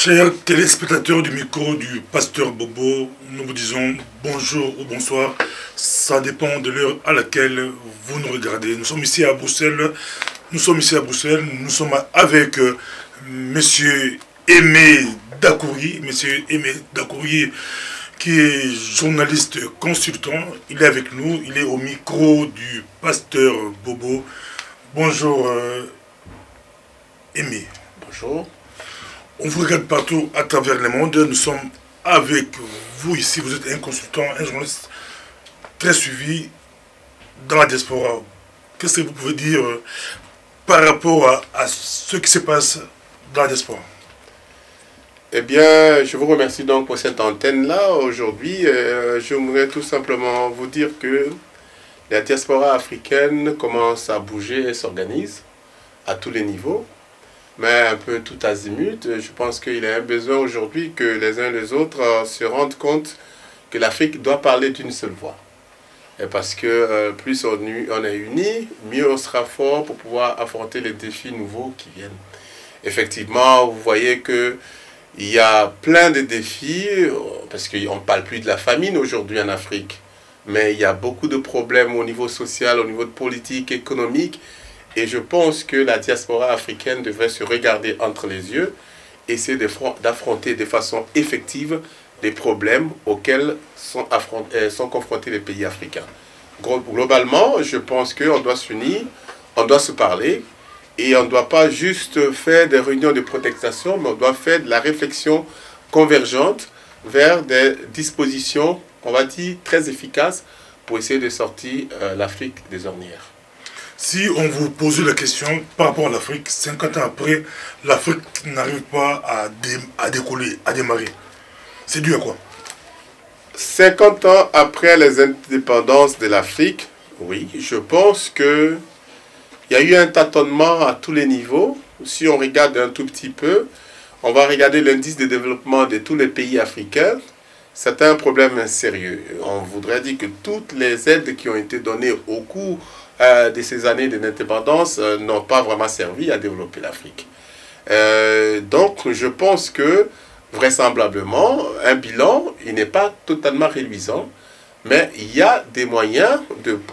Chers téléspectateurs du micro du pasteur Bobo, nous vous disons bonjour ou bonsoir. Ça dépend de l'heure à laquelle vous nous regardez. Nous sommes ici à Bruxelles. Nous sommes avec Monsieur Aimé Dakouri. Monsieur Aimé Dakouri, qui est journaliste consultant. Il est avec nous. Il est au micro du pasteur Bobo. Bonjour Aimé. Bonjour. On vous regarde partout à travers le monde. Nous sommes avec vous ici. Vous êtes un consultant, un journaliste très suivi dans la diaspora. Qu'est-ce que vous pouvez dire par rapport à ce qui se passe dans la diaspora? Eh bien, je vous remercie donc pour cette antenne-là. Aujourd'hui, je voudrais tout simplement vous dire que la diaspora africaine commence à bouger et s'organise à tous les niveaux, mais un peu tout azimut. Je pense qu'il y a un besoin aujourd'hui que les uns et les autres se rendent compte que l'Afrique doit parler d'une seule voix. Et parce que plus on est unis, mieux on sera fort pour pouvoir affronter les défis nouveaux qui viennent. Effectivement, vous voyez qu'il y a plein de défis, parce qu'on ne parle plus de la famine aujourd'hui en Afrique, mais il y a beaucoup de problèmes au niveau social, au niveau de politique, économique. Et je pense que la diaspora africaine devrait se regarder entre les yeux et essayer d'affronter de façon effective les problèmes auxquels sont confrontés les pays africains. Globalement, je pense qu'on doit s'unir, on doit se parler et on ne doit pas juste faire des réunions de protestation, mais on doit faire de la réflexion convergente vers des dispositions, on va dire, très efficaces pour essayer de sortir l'Afrique des ornières. Si on vous pose la question par rapport à l'Afrique, 50 ans après, l'Afrique n'arrive pas à décoller, à démarrer. C'est dû à quoi? 50 ans après les indépendances de l'Afrique, oui, je pense qu'il y a eu un tâtonnement à tous les niveaux. Si on regarde un tout petit peu, on va regarder l'indice de développement de tous les pays africains. C'est un problème sérieux. On voudrait dire que toutes les aides qui ont été données au cours de ces années d'indépendance n'ont pas vraiment servi à développer l'Afrique. Donc, je pense que, vraisemblablement, un bilan, il n'est pas totalement réluisant, mais il y a des moyens,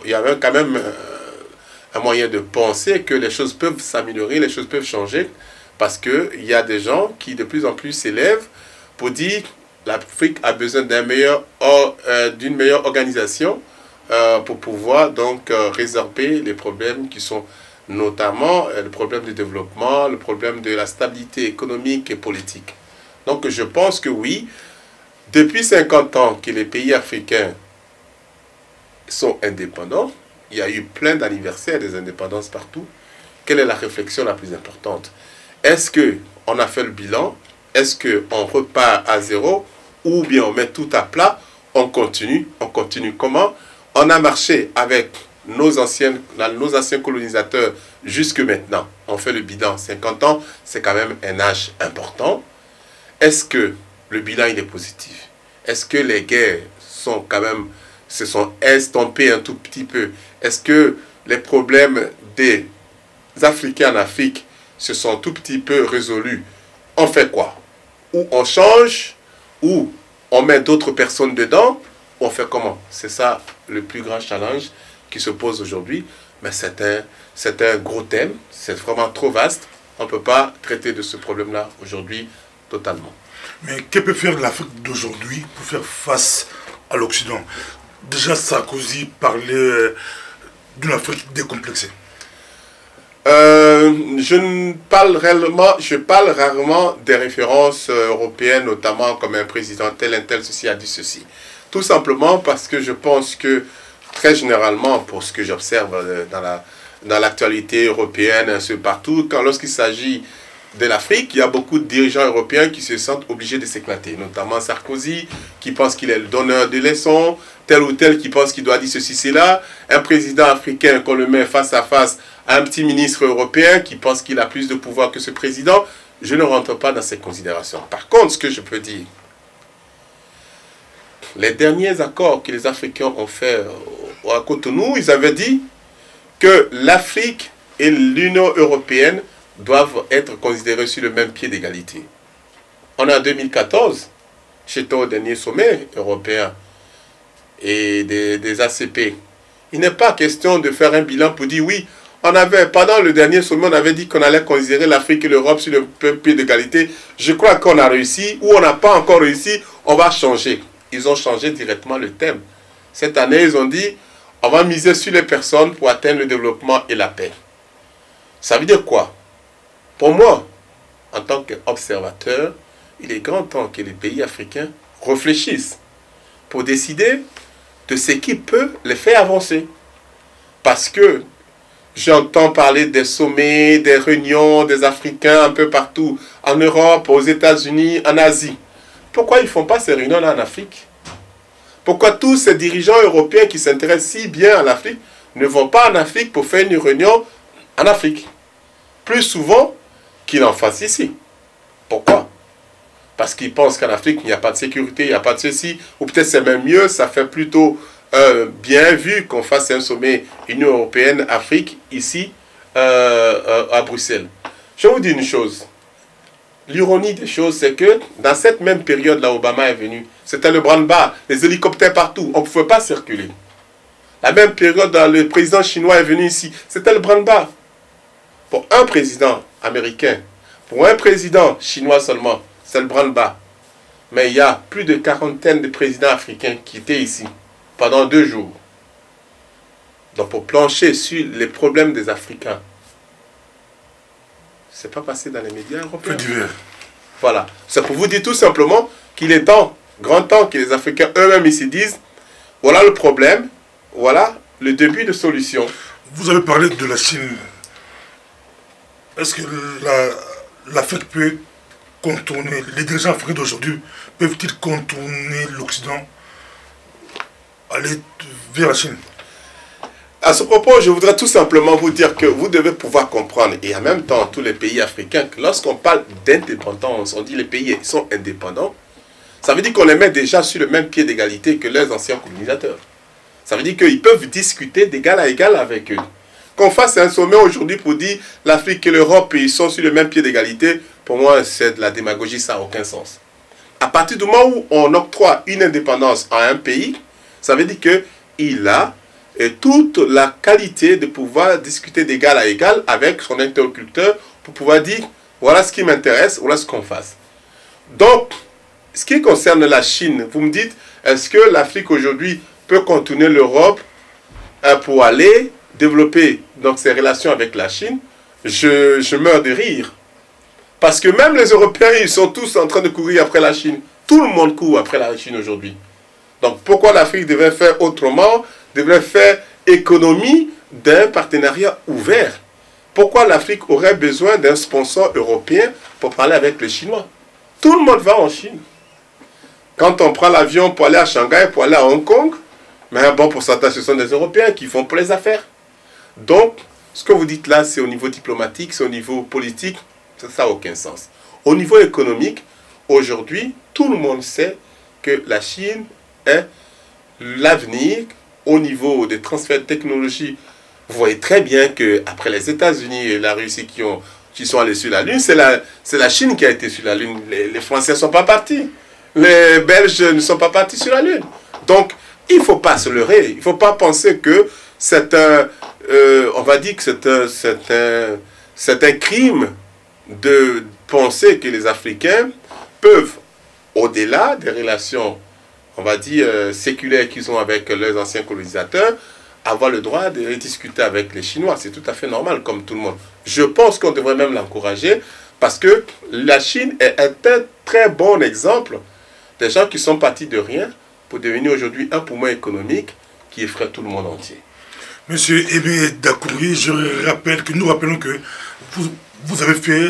il y a quand même un moyen de penser que les choses peuvent s'améliorer, les choses peuvent changer, parce qu'il y a des gens qui de plus en plus s'élèvent pour dire que l'Afrique a besoin d'une meilleure organisation, pour pouvoir donc résorber les problèmes qui sont notamment le problème du développement, le problème de la stabilité économique et politique. Donc je pense que oui, depuis 50 ans que les pays africains sont indépendants, il y a eu plein d'anniversaires des indépendances partout. Quelle est la réflexion la plus importante? Est-ce qu'on a fait le bilan? Est-ce qu'on repart à zéro? Ou bien on met tout à plat? On continue comment? On a marché avec nos anciens colonisateurs jusque maintenant. On fait le bilan. 50 ans, c'est quand même un âge important. Est-ce que le bilan il est positif? Est-ce que les guerres sont quand même, se sont estompées un tout petit peu? Est-ce que les problèmes des Africains en Afrique se sont tout petit peu résolus? On fait quoi? Ou on change, ou on met d'autres personnes dedans, on fait comment? C'est ça le plus grand challenge qui se pose aujourd'hui. Mais c'est un gros thème, c'est vraiment trop vaste. On ne peut pas traiter de ce problème-là aujourd'hui totalement. Mais que peut faire l'Afrique d'aujourd'hui pour faire face à l'Occident? Déjà, Sarkozy parlait d'une Afrique décomplexée. Je parle rarement des références européennes, notamment comme un président tel, un tel, ceci a dit ceci. Tout simplement parce que je pense que, très généralement, pour ce que j'observe dans l'actualité européenne, un peu partout, lorsqu'il s'agit de l'Afrique, il y a beaucoup de dirigeants européens qui se sentent obligés de s'éclater, notamment Sarkozy, qui pense qu'il est le donneur de leçons, tel ou tel qui pense qu'il doit dire ceci, cela, un président africain qu'on le met face à face à un petit ministre européen qui pense qu'il a plus de pouvoir que ce président. Je ne rentre pas dans ces considérations. Par contre, ce que je peux dire, les derniers accords que les Africains ont fait à Cotonou, ils avaient dit que l'Afrique et l'Union européenne doivent être considérés sur le même pied d'égalité. On est en 2014, j'étais au dernier sommet européen et des ACP. Il n'est pas question de faire un bilan pour dire oui, pendant le dernier sommet, on avait dit qu'on allait considérer l'Afrique et l'Europe sur le pied d'égalité. Je crois qu'on a réussi, ou on n'a pas encore réussi, on va changer. Ils ont changé directement le thème. Cette année, ils ont dit, on va miser sur les personnes pour atteindre le développement et la paix. Ça veut dire quoi? Pour moi, en tant qu'observateur, il est grand temps que les pays africains réfléchissent pour décider de ce qui peut les faire avancer. Parce que j'entends parler des sommets, des réunions des Africains un peu partout, en Europe, aux États-Unis, en Asie. Pourquoi ils ne font pas ces réunions-là en Afrique? Pourquoi tous ces dirigeants européens qui s'intéressent si bien à l'Afrique ne vont pas en Afrique pour faire une réunion en Afrique? Plus souvent qu'ils en fassent ici. Pourquoi? Parce qu'ils pensent qu'en Afrique, il n'y a pas de sécurité, il n'y a pas de ceci, ou peut-être c'est même mieux, ça fait plutôt bien vu qu'on fasse un sommet Union Européenne-Afrique ici à Bruxelles. Je vais vous dire une chose. L'ironie des choses, c'est que dans cette même période, là, Obama est venu, c'était le branle-bas, les hélicoptères partout, on ne pouvait pas circuler. La même période, le président chinois est venu ici, c'était le branle-bas. Pour un président américain, pour un président chinois seulement, c'est le branle-bas. Mais il y a plus de quarantaine de présidents africains qui étaient ici pendant 2 jours. Donc pour plancher sur les problèmes des Africains, c'est pas passé dans les médias européens. Voilà. C'est pour vous dire tout simplement qu'il est temps, grand temps que les Africains eux-mêmes ici disent, voilà le problème, voilà le début de solution. Vous avez parlé de la Chine. Est-ce que l'Afrique peut contourner, les dirigeants africains d'aujourd'hui peuvent-ils contourner l'Occident, aller vers la Chine? À ce propos, je voudrais tout simplement vous dire que vous devez pouvoir comprendre, et en même temps tous les pays africains, que lorsqu'on parle d'indépendance, on dit les pays sont indépendants, ça veut dire qu'on les met déjà sur le même pied d'égalité que leurs anciens colonisateurs. Ça veut dire qu'ils peuvent discuter d'égal à égal avec eux. Qu'on fasse un sommet aujourd'hui pour dire l'Afrique et l'Europe, ils sont sur le même pied d'égalité, pour moi c'est de la démagogie, ça n'a aucun sens. À partir du moment où on octroie une indépendance à un pays, ça veut dire qu'il a toute la qualité de pouvoir discuter d'égal à égal avec son interlocuteur pour pouvoir dire voilà ce qui m'intéresse, voilà ce qu'on fasse. Donc, ce qui concerne la Chine, vous me dites, est-ce que l'Afrique aujourd'hui peut contourner l'Europe pour aller développer donc, ses relations avec la Chine? Je meurs de rire. Parce que même les Européens, ils sont tous en train de courir après la Chine. Tout le monde court après la Chine aujourd'hui. Donc pourquoi l'Afrique devrait faire autrement, devrait faire économie d'un partenariat ouvert? Pourquoi l'Afrique aurait besoin d'un sponsor européen pour parler avec les Chinois? Tout le monde va en Chine. Quand on prend l'avion pour aller à Shanghai, pour aller à Hong Kong, mais un bon pourcentage, ce sont des Européens qui font pour les affaires. Donc, ce que vous dites là, c'est au niveau diplomatique, c'est au niveau politique, ça n'a aucun sens. Au niveau économique, aujourd'hui, tout le monde sait que la Chine est l'avenir au niveau des transferts de technologie. Vous voyez très bien qu'après les États-Unis et la Russie qui sont allés sur la Lune, c'est la Chine qui a été sur la Lune. Les Français ne sont pas partis. Les Belges ne sont pas partis sur la Lune. Donc, il ne faut pas se leurrer. Il ne faut pas penser que c'est un... on va dire que c'est un crime de penser que les Africains peuvent, au-delà des relations, on va dire, séculaires qu'ils ont avec leurs anciens colonisateurs, avoir le droit de discuter avec les Chinois. C'est tout à fait normal, comme tout le monde. Je pense qu'on devrait même l'encourager, parce que la Chine est un très bon exemple des gens qui sont partis de rien pour devenir aujourd'hui un poumon économique qui effraie tout le monde entier. Monsieur Aimé Dakouri, je rappelle que nous rappelons que vous avez fait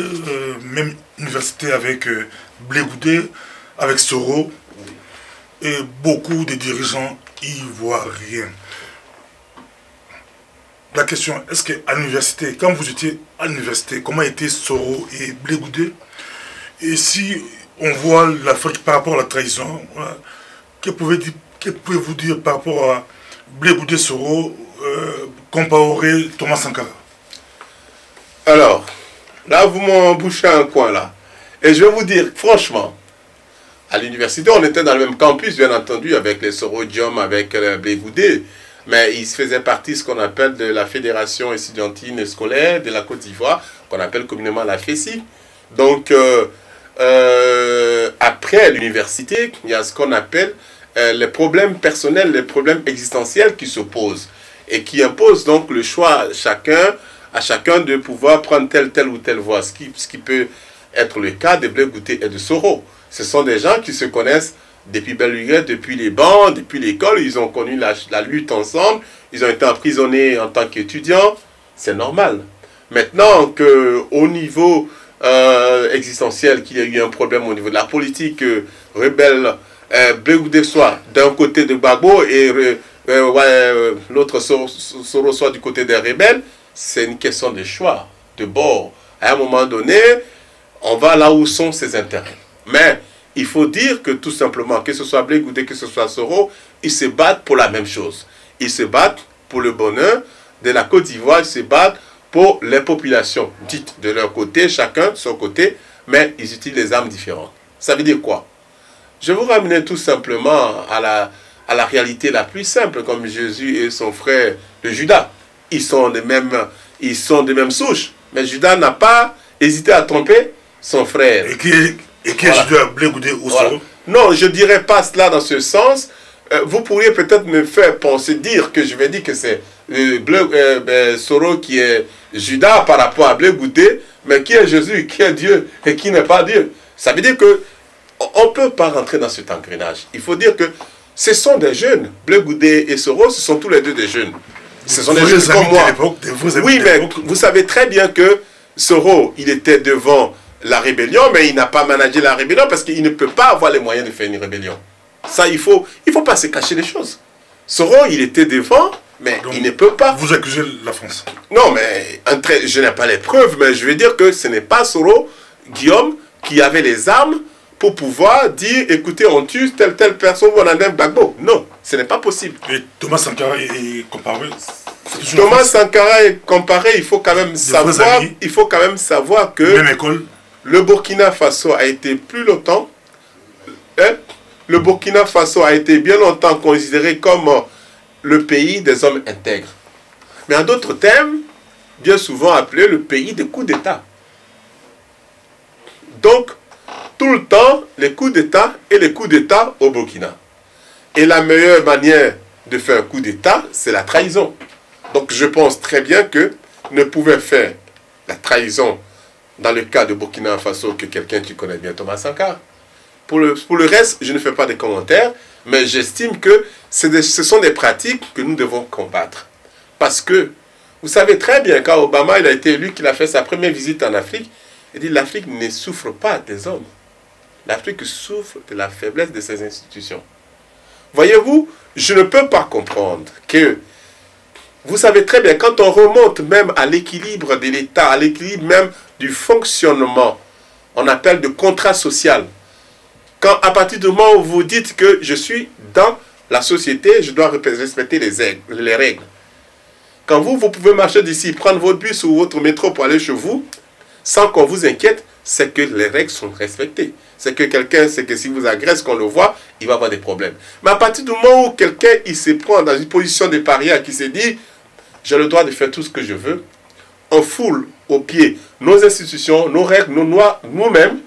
même université avec Blé Goudé, avec Soro, et beaucoup de dirigeants ivoiriens. La question, est-ce qu'à l'université, quand vous étiez à l'université, comment étaient Soro et Blé Goudé? Et si on voit l'Afrique par rapport à la trahison, que pouvez-vous dire par rapport à Blé Goudé, Soro, Compaoré, Thomas Sankara? Alors, là, vous m'embouchez un coin, là. Et je vais vous dire, franchement, à l'université, on était dans le même campus, bien entendu, avec les Sorodium, avec Blé Goudé, mais ils faisaient partie de ce qu'on appelle de la Fédération estudiantine et scolaire de la Côte d'Ivoire, qu'on appelle communément la FESI. Donc, après l'université, il y a ce qu'on appelle les problèmes personnels, les problèmes existentiels qui se posent et qui imposent donc le choix à chacun de pouvoir prendre telle ou telle voie, ce qui peut être le cas de Blé Goudé et de Soro. Ce sont des gens qui se connaissent depuis belle lurette, depuis les bancs, depuis l'école. Ils ont connu la lutte ensemble. Ils ont été emprisonnés en tant qu'étudiants. C'est normal. Maintenant qu'au niveau existentiel, qu'il y a eu un problème au niveau de la politique rebelle, Blé Goudé soit d'un côté de Gbagbo et l'autre Soro soit du côté des rebelles, c'est une question de choix, de bord. À un moment donné, on va là où sont ses intérêts. Mais il faut dire que tout simplement, que ce soit Blé Goudé, que ce soit Soro, ils se battent pour la même chose. Ils se battent pour le bonheur de la Côte d'Ivoire, ils se battent pour les populations dites de leur côté, chacun de son côté, mais ils utilisent des armes différentes. Ça veut dire quoi? Je vais vous ramener tout simplement à la réalité la plus simple, comme Jésus et son frère de Judas. Ils sont de même souche, mais Judas n'a pas hésité à tromper son frère. Et qui est Judas, Blé Goudé ou Soro? Non, je ne dirais pas cela dans ce sens. Vous pourriez peut-être me faire dire que je vais dire que c'est Soro qui est Judas par rapport à Blé Goudé, mais qui est Jésus, qui est Dieu et qui n'est pas Dieu. Ça veut dire que on ne peut pas rentrer dans cet engrenage. Il faut dire que ce sont des jeunes. Blé Goudé et Soro, ce sont tous les deux des jeunes. Ce sont des jeunes comme moi. Oui, mais vous savez très bien que Soro, il était devant la rébellion, mais il n'a pas managé la rébellion parce qu'il ne peut pas avoir les moyens de faire une rébellion. Ça, il faut pas se cacher les choses. Soro, il était devant, mais donc, il ne peut pas. Vous accusez la France? Non, mais je n'ai pas les preuves, mais je veux dire que ce n'est pas Soro, Guillaume, qui avait les armes pour pouvoir dire, écoutez, on tue telle personne ou on enlève Gbagbo. Non, ce n'est pas possible. Et Thomas Sankara est comparé? Thomas Sankara est comparé, il faut quand même savoir que même école. Le Burkina Faso a été plus longtemps, le Burkina Faso a été bien longtemps considéré comme le pays des hommes intègres. Mais en d'autres termes, bien souvent appelé le pays des coups d'État. Donc, tout le temps, les coups d'État et les coups d'État au Burkina. Et la meilleure manière de faire un coup d'État, c'est la trahison. Donc, je pense très bien que ne pouvait faire la trahison dans le cas de Burkina Faso que quelqu'un qui connaît bien, Thomas Sankara. Pour le reste, je ne fais pas de commentaires, mais j'estime que ce sont des pratiques que nous devons combattre. Parce que, vous savez très bien, quand Obama il a été élu, qu'il a fait sa première visite en Afrique, il dit l'Afrique ne souffre pas des hommes. L'Afrique souffre de la faiblesse de ses institutions. Voyez-vous, je ne peux pas comprendre que, vous savez très bien, quand on remonte même à l'équilibre de l'État, à l'équilibre même du fonctionnement, on appelle de contrat social. Quand à partir du moment où vous dites que je suis dans la société, je dois respecter les règles. Quand vous pouvez marcher d'ici, prendre votre bus ou votre métro pour aller chez vous, sans qu'on vous inquiète, c'est que les règles sont respectées. C'est que si vous agresse, qu'on le voit, il va avoir des problèmes. Mais à partir du moment où quelqu'un il se prend dans une position de paria qui se dit j'ai le droit de faire tout ce que je veux, on foule au pied nos institutions, nos règles, nos lois, nous-mêmes,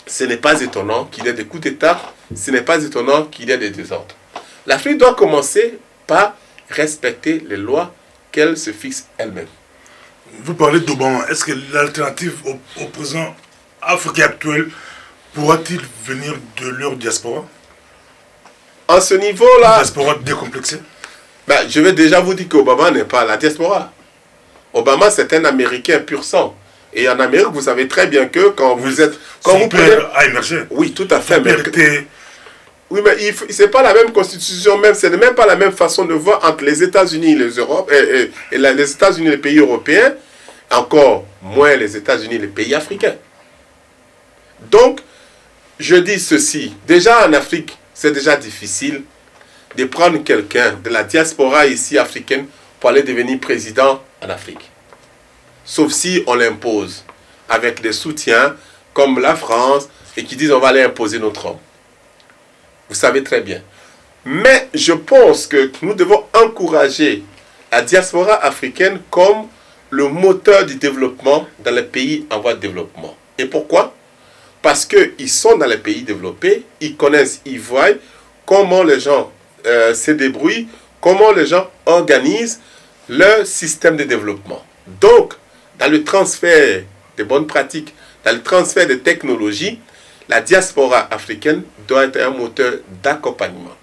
ce n'est pas étonnant qu'il y ait des coups d'État, ce n'est pas étonnant qu'il y ait des désordres. L'Afrique doit commencer par respecter les lois qu'elle se fixe elle-même. Vous parlez d'Obama. Est-ce que l'alternative au président africain actuel pourra-t-il venir de leur diaspora? En ce niveau-là... Diaspora décomplexée? Ben, je vais déjà vous dire qu'Obama n'est pas la diaspora. Obama, c'est un Américain pur sang. Et en Amérique, vous savez très bien que quand vous êtes... Quand son père a émergé. Oui, tout à fait. Son père était... Oui, mais ce n'est pas la même constitution, même, ce n'est même pas la même façon de voir entre les États-Unis et les États-Unis et les pays européens, encore moins les États-Unis et les pays africains. Donc, je dis ceci. Déjà en Afrique, c'est déjà difficile de prendre quelqu'un de la diaspora ici africaine pour aller devenir président en Afrique. Sauf si on l'impose avec des soutiens, comme la France, et qui disent on va aller imposer notre homme. Vous savez très bien. Mais je pense que nous devons encourager la diaspora africaine comme le moteur du développement dans les pays en voie de développement. Et pourquoi? Parce qu'ils sont dans les pays développés, ils connaissent, ils voient comment les gens se débrouillent, comment les gens organisent leur système de développement. Donc, dans le transfert des bonnes pratiques, dans le transfert des technologies, la diaspora africaine doit être un moteur d'accompagnement.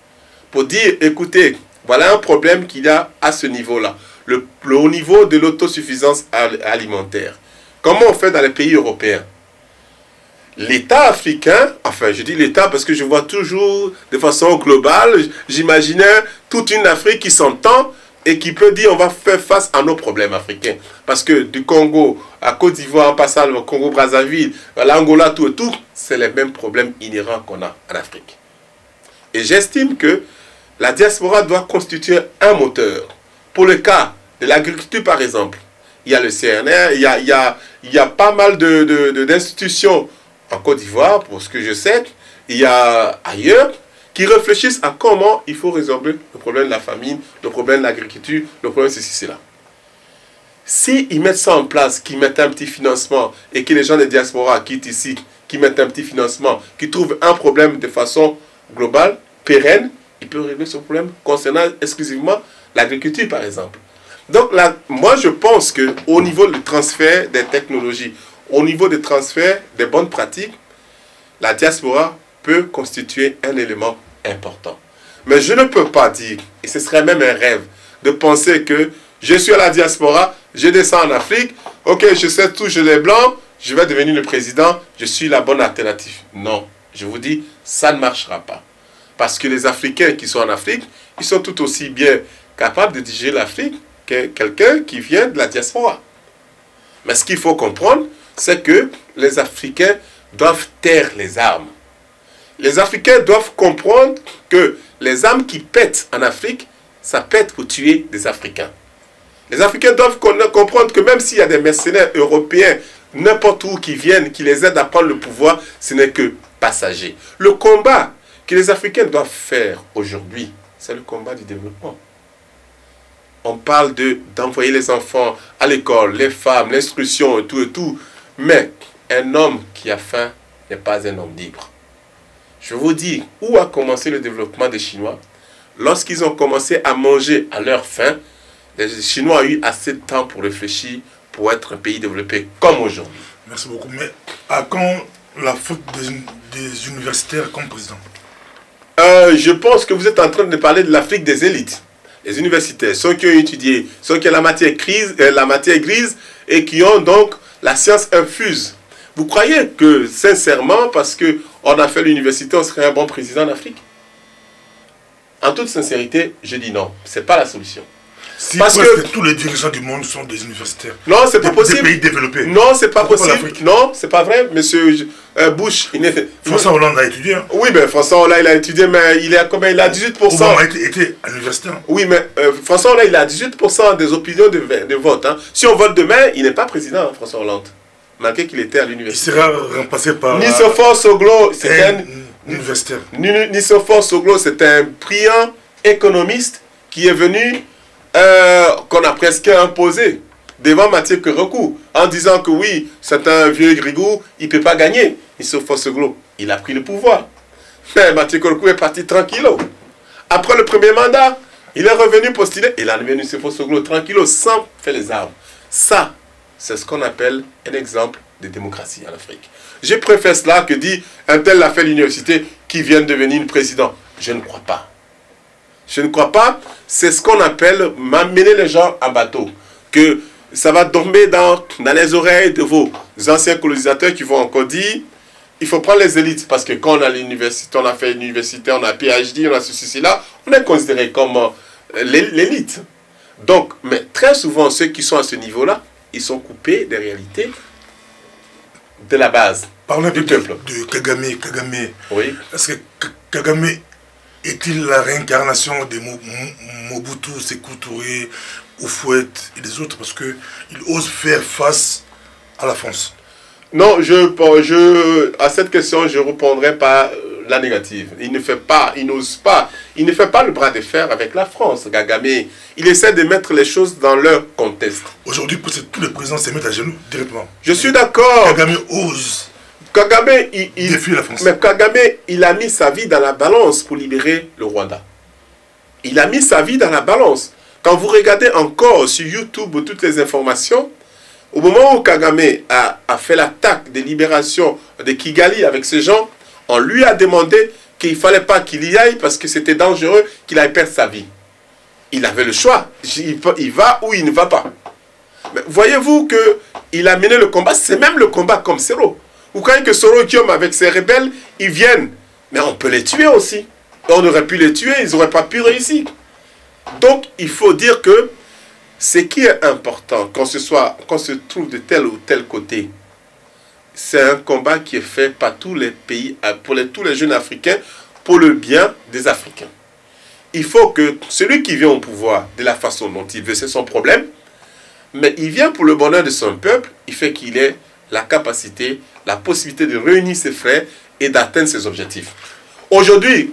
Pour dire, écoutez, voilà un problème qu'il y a à ce niveau-là, le haut niveau de l'autosuffisance alimentaire. Comment on fait dans les pays européens? L'État africain, enfin je dis l'État parce que je vois toujours de façon globale, j'imaginais toute une Afrique qui s'entend et qui peut dire on va faire face à nos problèmes africains. Parce que du Congo à Côte d'Ivoire, en passant le Congo-Brazzaville, l'Angola, tout et tout, c'est les mêmes problèmes inhérents qu'on a en Afrique. Et j'estime que la diaspora doit constituer un moteur. Pour le cas de l'agriculture par exemple, il y a le CNR, il y a pas mal d'institutions en Côte d'Ivoire, pour ce que je sais, il y a ailleurs, qui réfléchissent à comment il faut résoudre le problème de la famine, le problème de l'agriculture, le problème de ceci, cela. S'ils mettent ça en place, qu'ils mettent un petit financement, et que les gens de diaspora quittent ici, qui mettent un petit financement, qui trouvent un problème de façon globale, pérenne, ils peuvent régler ce problème concernant exclusivement l'agriculture, par exemple. Donc là, moi je pense qu'au niveau du transfert des technologies, au niveau du transfert des bonnes pratiques, la diaspora peut constituer un élément important. Mais je ne peux pas dire, et ce serait même un rêve, de penser que je suis à la diaspora, je descends en Afrique, ok, je sais tout, je les blancs, je vais devenir le président, je suis la bonne alternative. Non, je vous dis, ça ne marchera pas. Parce que les Africains qui sont en Afrique, ils sont tout aussi bien capables de diriger l'Afrique que quelqu'un qui vient de la diaspora. Mais ce qu'il faut comprendre, c'est que les Africains doivent taire les armes. Les Africains doivent comprendre que les armes qui pètent en Afrique, ça pète pour tuer des Africains. Les Africains doivent comprendre que même s'il y a des mercenaires européens, n'importe où qui viennent, qui les aident à prendre le pouvoir, ce n'est que passager. Le combat que les Africains doivent faire aujourd'hui, c'est le combat du développement. On parle d'envoyer les enfants à l'école, les femmes, l'instruction et tout. Mais un homme qui a faim n'est pas un homme libre. Je vous dis, où a commencé le développement des Chinois? Lorsqu'ils ont commencé à manger à leur faim, les Chinois ont eu assez de temps pour réfléchir, pour être un pays développé comme aujourd'hui. Merci beaucoup. Mais à quand la faute des universitaires comme président? Je pense que vous êtes en train de parler de l'Afrique des élites. Les universitaires, ceux qui ont étudié, ceux qui ont la matière grise et qui ont donc la science infuse. Vous croyez que, sincèrement, parce qu'on a fait l'université, on serait un bon président d'Afrique? En toute sincérité, je dis non. Ce n'est pas la solution. Si parce que tous les dirigeants du monde sont des universitaires. Non, c'est pas possible. Des pays développés. Non, c'est pas possible. Non, c'est pas vrai. Monsieur Bush, François Hollande a étudié. Hein. Oui, mais François Hollande, il a étudié, mais il est à combien? Il a 18%. Obama était à l'université. Hein. Oui, mais François Hollande, il a 18% des opinions de vote. Hein. Si on vote demain, il n'est pas président, François Hollande. Malgré qu'il était à l'université. Il sera remplacé par... Nicéphore Soglo, c'est un universitaire. Nicéphore Soglo, c'est un brillant économiste qui est venu... qu'on a presque imposé devant Mathieu Kerekou en disant que oui, c'est un vieux grigou, il ne peut pas gagner. Nicéphore Soglo, il a pris le pouvoir. Mais Mathieu Kerekou est parti tranquillo. Après le premier mandat, il est revenu postuler. Il a amené Nicéphore Soglo tranquillo sans faire les armes. Ça, c'est ce qu'on appelle un exemple de démocratie en Afrique. Je préfère cela que dire un tel a fait l'université qui vient de devenir président. Je ne crois pas. Je ne crois pas. C'est ce qu'on appelle m'amener les gens en bateau. Que ça va tomber dans les oreilles de vos anciens colonisateurs qui vont encore dire il faut prendre les élites. Parce que quand on a l'université, on a fait l'université, on a PhD, on a ceci, cela, on est considéré comme l'élite. Donc, mais très souvent, ceux qui sont à ce niveau-là, ils sont coupés des réalités de la base. Parlons du peuple. De Kagame. Oui. Est-ce que Kagame est-il la réincarnation de Mobutu, Sékou Touré, Houphouët et des autres? Parce qu'il ose faire face à la France. Non, à cette question, je répondrai par la négative. Il ne fait pas, il n'ose pas, il ne fait pas le bras de fer avec la France. Kagame, il essaie de mettre les choses dans leur contexte. Aujourd'hui, tous les présidents se mettent à genoux directement. Je suis d'accord. Kagame ose. Kagame, défie la France. Mais Kagame, il a mis sa vie dans la balance pour libérer le Rwanda. Il a mis sa vie dans la balance. Quand vous regardez encore sur YouTube toutes les informations, au moment où Kagame a fait l'attaque de libération de Kigali avec ces gens, on lui a demandé qu'il ne fallait pas qu'il y aille parce que c'était dangereux, qu'il allait perdre sa vie. Il avait le choix. Il va ou il ne va pas. Mais voyez-vous qu'il a mené le combat, c'est même le combat comme Soro. Vous croyez que Soro Guillaume avec ses rebelles, ils viennent, mais on peut les tuer aussi. On aurait pu les tuer, ils n'auraient pas pu réussir. Donc il faut dire que ce qui est important, qu'on se trouve de tel ou tel côté, c'est un combat qui est fait par tous les pays, tous les jeunes Africains, pour le bien des Africains. Il faut que celui qui vient au pouvoir, de la façon dont il veut, c'est son problème, mais il vient pour le bonheur de son peuple, il fait qu'il ait la capacité, la possibilité de réunir ses frères et d'atteindre ses objectifs. Aujourd'hui,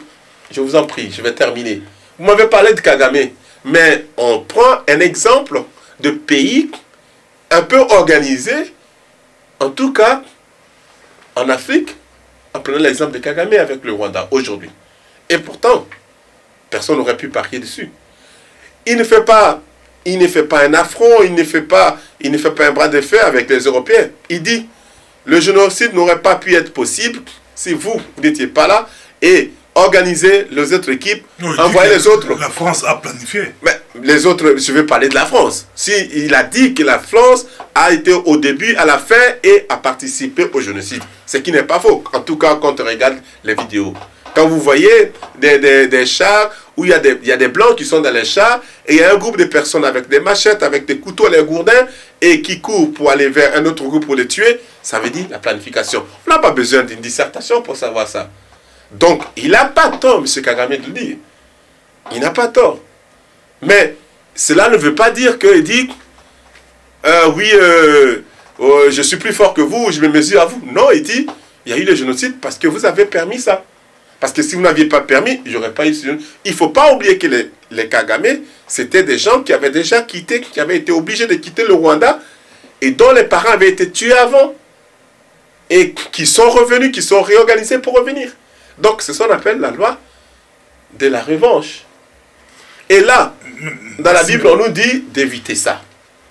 je vous en prie, je vais terminer. Vous m'avez parlé de Kagame, mais on prend un exemple de pays un peu organisé, en tout cas en Afrique, en prenant l'exemple de Kagame avec le Rwanda aujourd'hui. Et pourtant, personne n'aurait pu parier dessus. Il ne fait pas un affront, il ne fait pas un bras de fer avec les Européens. Il dit, le génocide n'aurait pas pu être possible si vous n'étiez pas là et organisez les autres équipes, envoyez les autres. La France a planifié. Mais les autres, je vais parler de la France. Si il a dit que la France a été au début, à la fin et a participé au génocide. Ce qui n'est pas faux. En tout cas, quand on regarde les vidéos. Quand vous voyez des chars où il y a des blancs qui sont dans les chars et il y a un groupe de personnes avec des machettes, avec des couteaux, les gourdins et qui courent pour aller vers un autre groupe pour les tuer, ça veut dire la planification. On n'a pas besoin d'une dissertation pour savoir ça. Donc, il n'a pas tort, M. Kagame, de le dire. Il n'a pas tort. Mais cela ne veut pas dire qu'il dit oui, je suis plus fort que vous, je me mesure à vous. Non, il dit il y a eu le génocide parce que vous avez permis ça. Parce que si vous n'aviez pas permis, il n'y aurait pas eu ce génocide. Il ne faut pas oublier que les Kagame, c'était des gens qui avaient déjà quitté, qui avaient été obligés de quitter le Rwanda et dont les parents avaient été tués avant. Et qui sont revenus, qui sont réorganisés pour revenir. Donc, c'est ce qu'on appelle la loi de la revanche. Et là, dans la Bible, on nous dit d'éviter ça.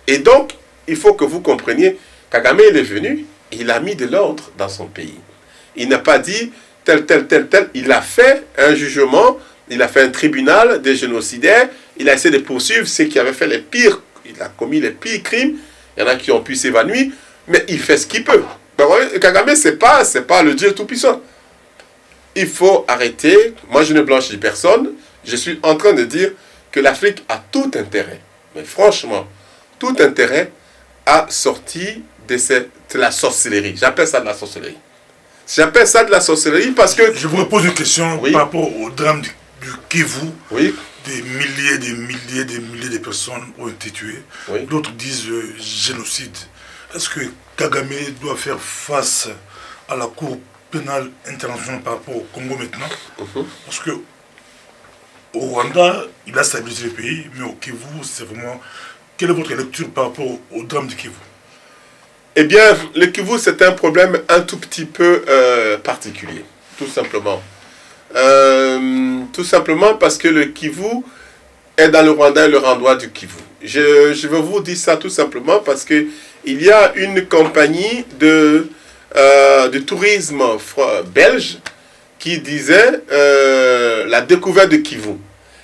Et donc, il faut que vous compreniez, Kagame, il est venu, il a mis de l'ordre dans son pays. Il n'a pas dit tel. Il a fait un jugement, il a fait un tribunal des génocidaires, il a essayé de poursuivre ceux qui avaient fait les pires, il a commis les pires crimes, il y en a qui ont pu s'évanouir, mais il fait ce qu'il peut. Kagame, ce n'est pas le Dieu tout-puissant. Il faut arrêter. Moi, je ne blanchis personne. Je suis en train de dire que l'Afrique a tout intérêt, mais franchement, tout intérêt à sortir de la sorcellerie. J'appelle ça de la sorcellerie. J'appelle ça de la sorcellerie parce que... Je vous pose une question par rapport au drame du Kivu. Oui. Des milliers de personnes ont été tuées. Oui. D'autres disent génocide. Est-ce que Kagame doit faire face à la Cour pénale internationale par rapport au Congo maintenant? Parce que au Rwanda, il a stabilisé le pays, mais au Kivu, c'est vraiment... Quelle est votre lecture par rapport au drame du Kivu? Eh bien, le Kivu, c'est un problème un tout petit peu particulier, tout simplement. Tout simplement parce que le Kivu est dans le Rwanda et le Rwanda du Kivu. Je veux vous dire ça tout simplement parce que il y a une compagnie de tourisme belge qui disait la découverte de Kivu.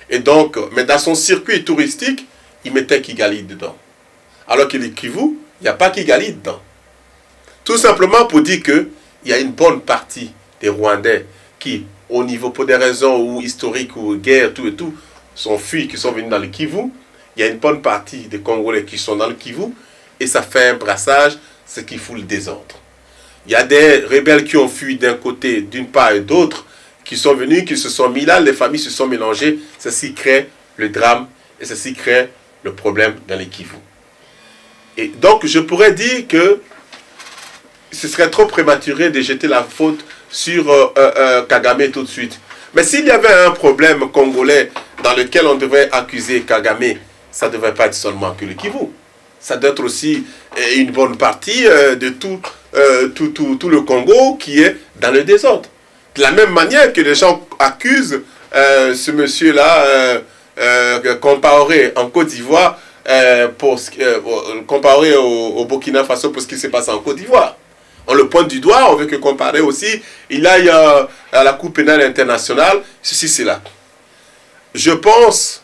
Et donc, mais dans son circuit touristique, il mettait Kigali dedans. Alors que le Kivu, il n'y a pas Kigali dedans. Tout simplement pour dire qu'il y a une bonne partie des Rwandais qui, au niveau, pour des raisons ou historiques ou guerre, tout et tout, sont fuis, qui sont venus dans le Kivu. Il y a une bonne partie des Congolais qui sont dans le Kivu. Et ça fait un brassage, ce qui fout le désordre. Il y a des rebelles qui ont fui d'un côté, d'une part et d'autre, qui sont venus, qui se sont mis là, les familles se sont mélangées. Ceci crée le drame et ceci crée le problème dans les Kivu. Et donc, je pourrais dire que ce serait trop prématuré de jeter la faute sur Kagame tout de suite. Mais s'il y avait un problème congolais dans lequel on devrait accuser Kagame, ça ne devrait pas être seulement que le Kivu. Ça doit être aussi une bonne partie de tout le Congo qui est dans le désordre. De la même manière que les gens accusent ce monsieur-là, Compaoré en Côte d'Ivoire, Compaoré au Burkina Faso pour ce qui s'est passé en Côte d'Ivoire. On le pointe du doigt, on veut que Compaoré aussi, il aille à la Cour pénale internationale, ceci, cela. Je pense,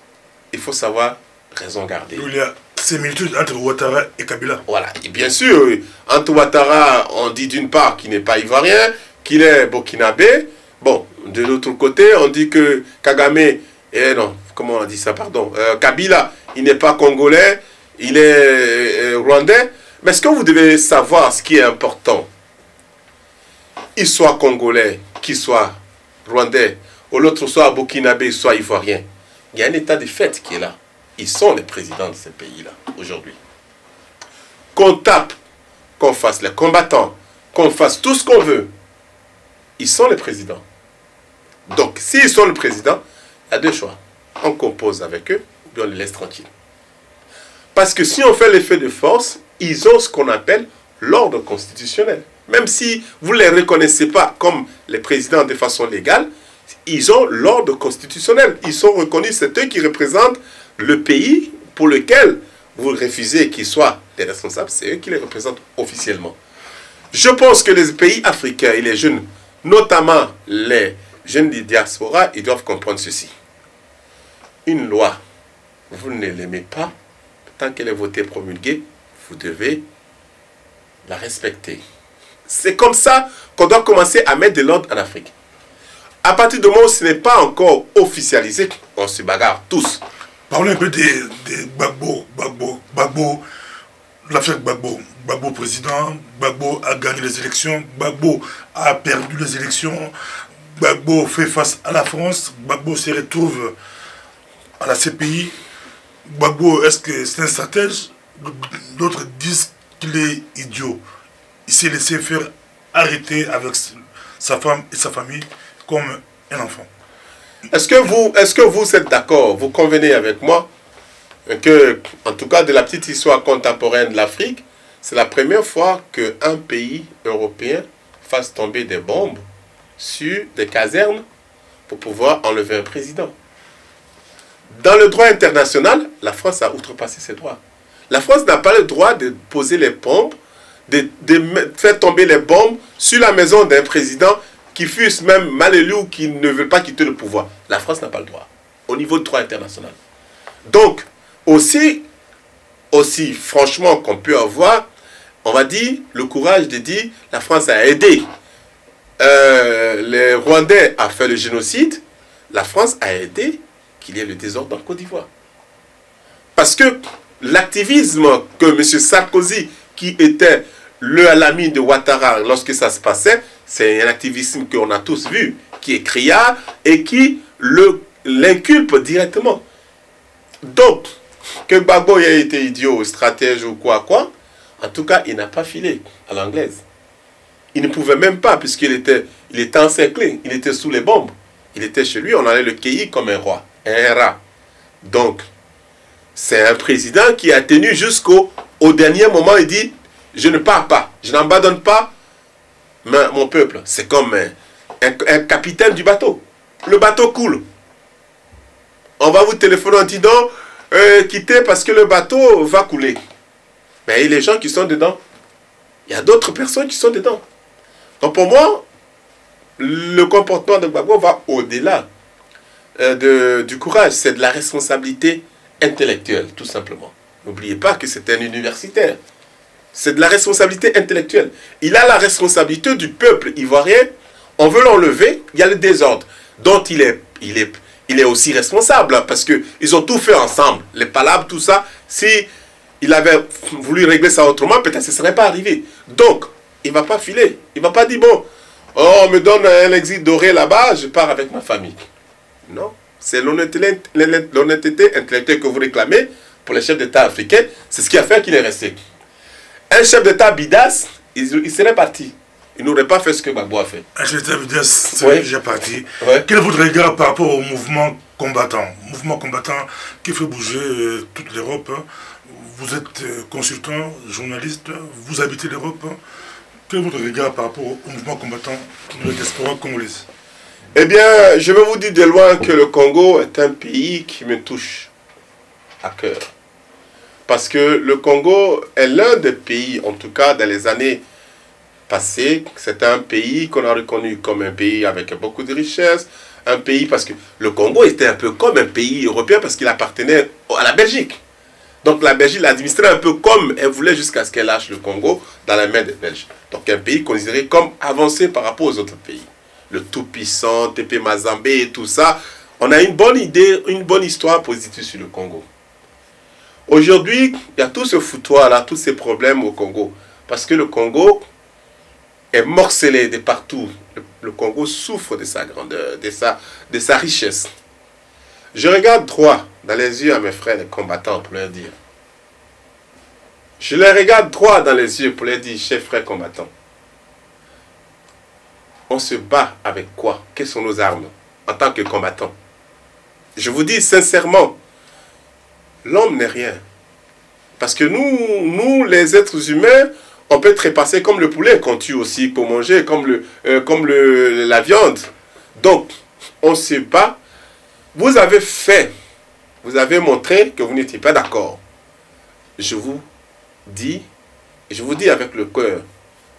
il faut savoir raison garder. Il y a similitude entre Ouattara et Kabila. Voilà, et bien sûr, entre Ouattara, on dit d'une part qu'il n'est pas ivoirien, qu'il est burkinabé. Bon, de l'autre côté, on dit que Kagame, non, comment on dit ça, pardon, Kabila, il n'est pas congolais, il est rwandais. Mais ce que vous devez savoir, ce qui est important, il soit congolais, qu'il soit rwandais, ou l'autre soit burkinabé, soit ivoirien, il y a un état de fait qui est là. Ils sont les présidents de ces pays-là, aujourd'hui. Qu'on tape, qu'on fasse les combattants, qu'on fasse tout ce qu'on veut, ils sont les présidents. Donc, s'ils sont le président, il y a deux choix. On compose avec eux, ou bien on les laisse tranquilles. Parce que si on fait l'effet de force, ils ont ce qu'on appelle l'ordre constitutionnel. Même si vous ne les reconnaissez pas comme les présidents de façon légale, ils ont l'ordre constitutionnel. Ils sont reconnus, c'est eux qui représentent le pays pour lequel vous refusez qu'ils soient les responsables, c'est eux qui les représentent officiellement. Je pense que les pays africains et les jeunes, notamment les jeunes de diaspora, ils doivent comprendre ceci. Une loi, vous ne l'aimez pas, tant qu'elle est votée, promulguée, vous devez la respecter. C'est comme ça qu'on doit commencer à mettre de l'ordre en Afrique. À partir du moment où ce n'est pas encore officialisé, on se bagarre tous. Parlons un peu des Gbagbo, l'affaire Gbagbo. Gbagbo président, Gbagbo a gagné les élections, Gbagbo a perdu les élections, Gbagbo fait face à la France, Gbagbo se retrouve à la CPI. Gbagbo, est-ce que c'est un stratège? D'autres disent qu'il est idiot. Il s'est laissé faire arrêter avec sa femme et sa famille comme un enfant. Est-ce que vous êtes d'accord, vous convenez avec moi que, en tout cas de la petite histoire contemporaine de l'Afrique, c'est la première fois qu'un pays européen fasse tomber des bombes sur des casernes pour pouvoir enlever un président. Dans le droit international, la France a outrepassé ses droits. La France n'a pas le droit de poser les bombes, de faire tomber les bombes sur la maison d'un président qui fût même mal élu ou qui ne veut pas quitter le pouvoir. La France n'a pas le droit, au niveau du droit international. Donc, aussi franchement qu'on peut avoir, on va dire, le courage de dire, la France a aidé les Rwandais à faire le génocide, la France a aidé qu'il y ait le désordre en Côte d'Ivoire. Parce que l'activisme que M. Sarkozy, qui était l'ami de Ouattara lorsque ça se passait, c'est un activisme qu'on a tous vu, qui est criard et qui l'inculpe directement. Donc, que Gbagbo ait été idiot, stratège ou quoi, en tout cas, il n'a pas filé à l'anglaise. Il ne pouvait même pas, puisqu'il était encerclé, il était sous les bombes. Il était chez lui, on allait le cueillir comme un roi, un rat. Donc, c'est un président qui a tenu jusqu'au dernier moment, il dit, je ne pars pas, je n'abandonne pas mon peuple. C'est comme un capitaine du bateau. Le bateau coule. On va vous téléphoner en disant, quittez parce que le bateau va couler. Mais il y a les gens qui sont dedans. Il y a d'autres personnes qui sont dedans. Donc pour moi, le comportement de Gbagbo va au-delà du courage. C'est de la responsabilité intellectuelle, tout simplement. N'oubliez pas que c'est un universitaire. C'est de la responsabilité intellectuelle. Il a la responsabilité du peuple ivoirien. On veut l'enlever, il y a le désordre. Dont il est aussi responsable, parce qu'ils ont tout fait ensemble. Les palabres, tout ça. Si il avait voulu régler ça autrement, peut-être ce ne serait pas arrivé. Donc, il ne va pas filer. Il ne va pas dire, bon, oh, on me donne un exil doré là-bas, je pars avec ma famille. Non. C'est l'honnêteté intellectuelle que vous réclamez pour les chefs d'État africains. C'est ce qui a fait qu'il est resté. Un chef d'État bidas, il serait parti. Il n'aurait pas fait ce que Gbagbo a fait. Je t'avais dit, c'est déjà parti. Quel est votre regard par rapport au mouvement combattant? Mouvement combattant qui fait bouger toute l'Europe. Vous êtes consultant, journaliste, vous habitez l'Europe. Quel est votre regard par rapport au mouvement combattant de la diaspora congolaise? Eh bien, je vais vous dire de loin que le Congo est un pays qui me touche à cœur. Parce que le Congo est l'un des pays, en tout cas dans les années passées, c'est un pays qu'on a reconnu comme un pays avec beaucoup de richesses, un pays parce que le Congo était un peu comme un pays européen parce qu'il appartenait à la Belgique. Donc la Belgique l'administrait un peu comme elle voulait jusqu'à ce qu'elle lâche le Congo dans la main des Belges. Donc un pays considéré comme avancé par rapport aux autres pays. Le tout-puissant, TP Mazembe et tout ça. On a une bonne idée, une bonne histoire positive sur le Congo. Aujourd'hui, il y a tout ce foutoir-là, tous ces problèmes au Congo. Parce que le Congo est morcelé de partout. Le Congo souffre de sa grandeur, de sa richesse. Je regarde droit dans les yeux à mes frères les combattants pour leur dire. Je les regarde droit dans les yeux pour leur dire, chers frères combattants, on se bat avec quoi? Quelles sont nos armes en tant que combattants? Je vous dis sincèrement, l'homme n'est rien. Parce que nous, les êtres humains, on peut trépasser comme le poulet qu'on tue aussi pour manger, comme la viande. Donc, on se bat. Vous avez montré que vous n'étiez pas d'accord. Je vous dis avec le cœur,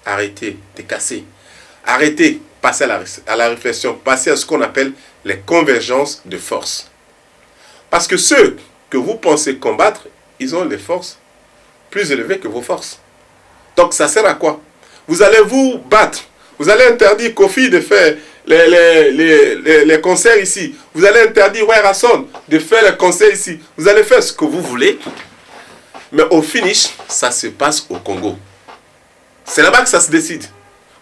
arrêtez de casser. Arrêtez, passez à la réflexion, passez à ce qu'on appelle les convergences de force. Parce que ceux que vous pensez combattre, ils ont des forces plus élevées que vos forces. Donc ça sert à quoi? Vous allez vous battre. Vous allez interdire Kofi de faire les concerts ici. Vous allez interdire Rasson de faire les concerts ici. Vous allez faire ce que vous voulez. Mais au finish, ça se passe au Congo. C'est là-bas que ça se décide.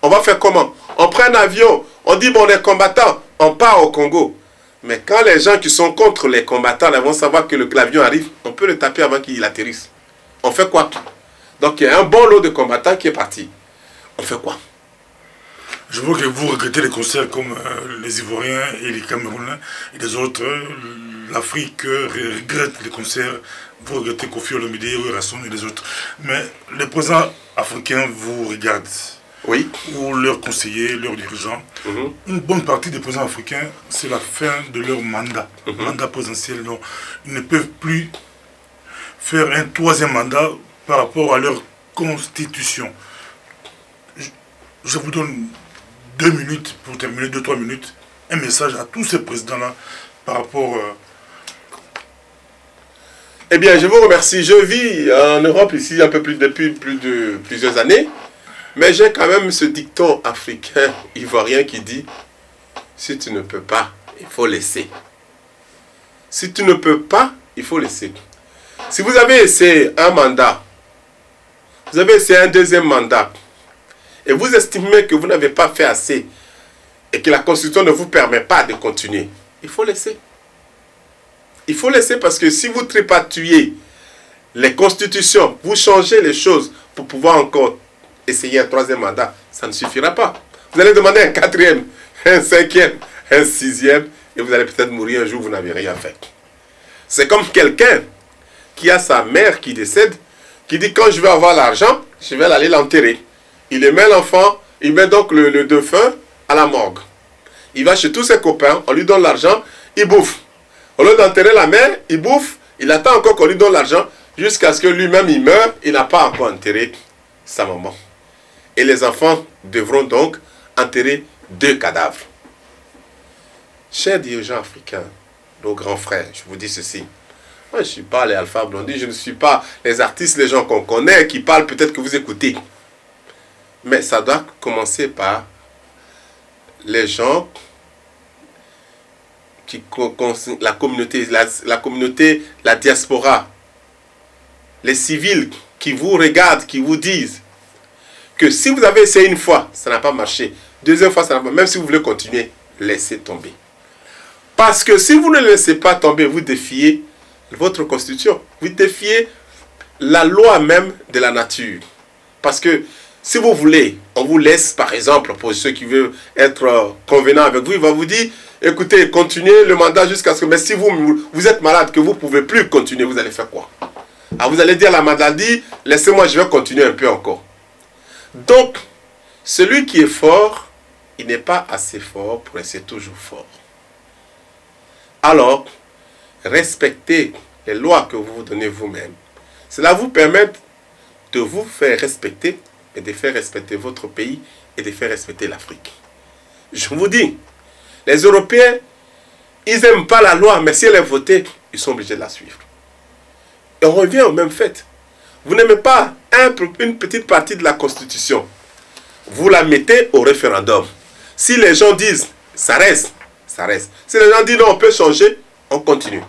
On va faire comment? On prend un avion, on dit bon, on est combattants, on part au Congo. Mais quand les gens qui sont contre les combattants vont savoir que l'avion arrive, on peut le taper avant qu'il atterrisse. On fait quoi? Donc il y a un bon lot de combattants qui est parti. On fait quoi? Je vois que vous regrettez les concerts comme les Ivoiriens et les Camerounais et les autres. L'Afrique regrette les concerts. Vous regrettez Kofi Olomide, Rasson et les autres. Mais les présidents africains vous regardent. Oui. Ou leurs conseillers, leurs dirigeants. Une bonne partie des présidents africains, c'est la fin de leur mandat. Mandat présidentiel. Donc, ils ne peuvent plus faire un troisième mandat par rapport à leur constitution. Je vous donne 2 minutes pour terminer, 2-3 minutes, un message à tous ces présidents-là par rapport... Eh bien, je vous remercie. Je vis en Europe ici un peu plus depuis plusieurs années, mais j'ai quand même ce dicton africain, ivoirien qui dit « Si tu ne peux pas, il faut laisser. Si tu ne peux pas, il faut laisser. » Si vous avez essayé un mandat, vous avez essayé un deuxième mandat, et vous estimez que vous n'avez pas fait assez, et que la Constitution ne vous permet pas de continuer, il faut laisser. Il faut laisser parce que si vous tripatouillez les constitutions, vous changez les choses pour pouvoir encore essayer un troisième mandat, ça ne suffira pas. Vous allez demander un quatrième, un cinquième, un sixième, et vous allez peut-être mourir un jour, vous n'avez rien fait. C'est comme quelqu'un qui a sa mère qui décède, qui dit quand je vais avoir l'argent, je vais aller l'enterrer. Il met l'enfant, il met donc le défunt à la morgue. Il va chez tous ses copains, on lui donne l'argent, il bouffe. Au lieu d'enterrer la mère, il bouffe, il attend encore qu'on lui donne l'argent, jusqu'à ce que lui-même il meure, il n'a pas encore enterré sa maman. Et les enfants devront donc enterrer 2 cadavres. Chers dirigeants africains, nos grands frères, je vous dis ceci. Moi, je ne suis pas les Alpha Blondy, je ne suis pas les artistes, les gens qu'on connaît, qui parlent peut-être que vous écoutez. Mais ça doit commencer par les gens qui la communauté, la diaspora, les civils qui vous regardent, qui vous disent que si vous avez essayé une fois, ça n'a pas marché. Deuxième fois, ça n'a pas marché. Même si vous voulez continuer, laissez tomber. Parce que si vous ne laissez pas tomber, vous défiez votre constitution. Vous défiez la loi même de la nature. Parce que Si vous voulez, on vous laisse, par exemple, pour ceux qui veulent être convenants avec vous, il va vous dire, écoutez, continuez le mandat jusqu'à ce que... Mais si vous êtes malade, que vous ne pouvez plus continuer, vous allez faire quoi? Alors vous allez dire à la maladie, laissez-moi, je vais continuer un peu encore. Donc, celui qui est fort, il n'est pas assez fort pour rester toujours fort. Alors, respectez les lois que vous vous donnez vous-même. Cela vous permet de vous faire respecter et de faire respecter votre pays et de faire respecter l'Afrique. Je vous dis, les Européens, ils n'aiment pas la loi, mais si elle est votée, ils sont obligés de la suivre. Et on revient au même fait. Vous n'aimez pas une petite partie de la Constitution. Vous la mettez au référendum. Si les gens disent, ça reste, ça reste. Si les gens disent, non, on peut changer, on continue.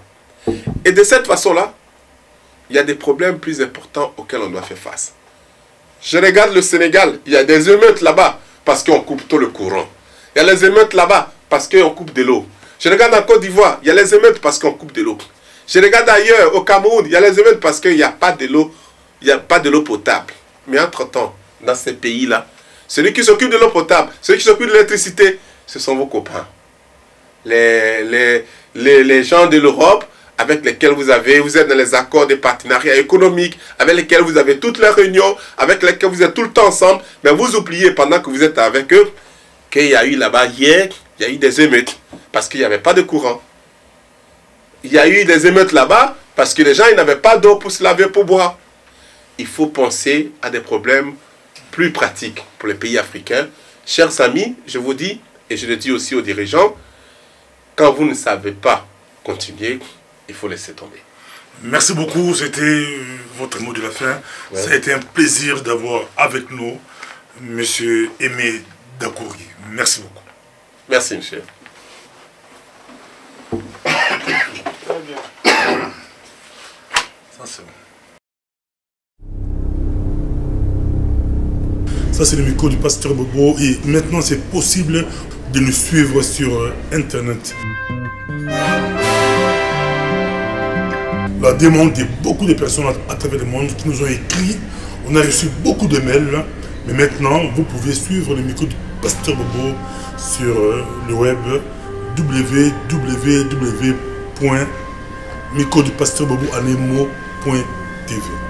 Et de cette façon-là, il y a des problèmes plus importants auxquels on doit faire face. Je regarde le Sénégal, il y a des émeutes là-bas parce qu'on coupe tout le courant. Il y a les émeutes là-bas parce qu'on coupe de l'eau. Je regarde en Côte d'Ivoire, il y a les émeutes parce qu'on coupe de l'eau. Je regarde ailleurs, au Cameroun, il y a les émeutes parce qu'il n'y a pas de l'eau, il n'y a pas de l'eau potable. Mais entre-temps, dans ces pays-là, celui qui s'occupe de l'eau potable, celui qui s'occupe de l'électricité, ce sont vos copains. Les gens de l'Europe avec lesquels vous êtes dans les accords de partenariat économique, avec lesquels vous avez toutes les réunions, avec lesquels vous êtes tout le temps ensemble, mais vous oubliez pendant que vous êtes avec eux qu'il y a eu là-bas hier, il y a eu des émeutes parce qu'il n'y avait pas de courant. Il y a eu des émeutes là-bas parce que les gens n'avaient pas d'eau pour se laver, pour boire. Il faut penser à des problèmes plus pratiques pour les pays africains. Chers amis, je vous dis, et je le dis aussi aux dirigeants, quand vous ne savez pas continuer, il faut laisser tomber. Merci beaucoup, c'était votre mot de la fin. Ouais. Ça a été un plaisir d'avoir avec nous M. Aimé Dakouri. Merci beaucoup. Merci, monsieur. Très bien. Ça, c'est bon. Ça, c'est le micro du pasteur Bobo. Et maintenant, c'est possible de nous suivre sur Internet. La demande de beaucoup de personnes à travers le monde qui nous ont écrit. On a reçu beaucoup de mails. Mais maintenant, vous pouvez suivre le micro du pasteur Bobo sur le web www.microdupasteur.bobo.tv.